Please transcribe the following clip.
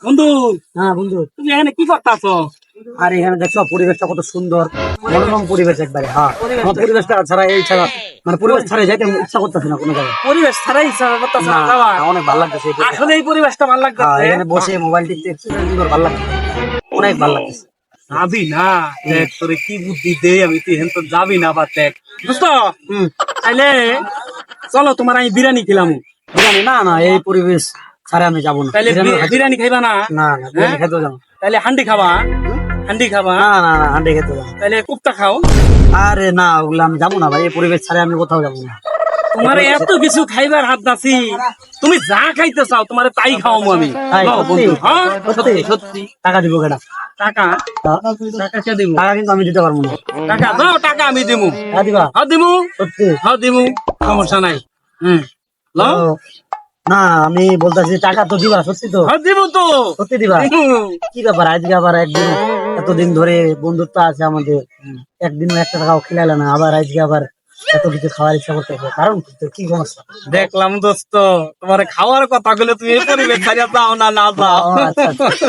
বন্ধু, হ্যাঁ বন্ধু। তুমি এখানে কি করতেছো? আর এখানে দেখছো পরিবেশটা কত সুন্দর, মনোরম পরিবেশ একবারে। হ্যাঁ, আমার পরিবেশটা ছাড়া এই ছাড়া মানে পরিবেশ ছাড়া যাইতে ইচ্ছা করতেছে না কোনো জায়গায়। পরিবেশ ছাড়াই ইচ্ছা করতেছে না যাওয়ার। অনেক ভালো লাগতেছে এই পরিবেশ। আসলে এই পরিবেশটা ভালো হ্যাঁ, লাগতেছে। এখানে বসে মোবাইল টিপতে কি সুন্দর ভালো লাগতেছে, অনেক ভালো লাগতেছে। যাবি না? দেখ তোরে কি বুদ্ধি দে আমি, তুই হেন তো যাবি না বা দেখ দোস্ত। তাইলে চলো তোমার আমি বিরিয়ানি খেলাম। বিরিয়ানি না না, এই পরিবেশ ছাড়া আমি যাবো না। তাইলে বিরিয়ানি খাইবা না? না না, বিরিয়ানি খেতে যাবো। তাইলে হান্ডি খাবা? হান্ডি খাবা? না না না, হান্ডি খেতে যাবো। তাইলে কুপ্তা খাও। আরে না, ওগুলো আমি যাবো না ভাই, এই পরিবেশ ছাড়া আমি কোথাও যাবো না। তোমার এত কিছু খাইবার হাত নাছি, তুমি যা খাইতে চাও তোমার তাই খাওয়াবো আমি। তাই? লও সত্যি? বন্ধু, হ্যাঁ সত্যি? সত্যি। টাকা দিব কেটা? টাকা? টাকা কে দিব? টাকা কিন্তু আমি দিতে পারবো না। টাকা দাও, টাকা আমি দিমু। টাকা দিবা? হ্যাঁ দিমু, সত্যি? হ্যাঁ দিমু, সমস্যা নাই। লও। ও, না আমি বলতেছি টাকা তো দিবা, সত্যি তো? হ্যাঁ দিমু তো। সত্যি দিবা? দিমু। কি ব্যাপার, আজকে আবার একদিন, এতদিন ধরে বন্ধুত্ব আছে আমাদের, একদিনও একটা টাকাও খেলাইলে না, আবার আজকে আবার এত কিছু খাওয়ার ইচ্ছা করতেছে, কারণ কি? তো কি সমস্যা? দেখলাম দোস্ত, তোমার খাওয়ার কথা গুলো তুমি এই পরিবেশ ছাড়িয়ে যাও না, না যাও। ও আচ্ছা আচ্ছা।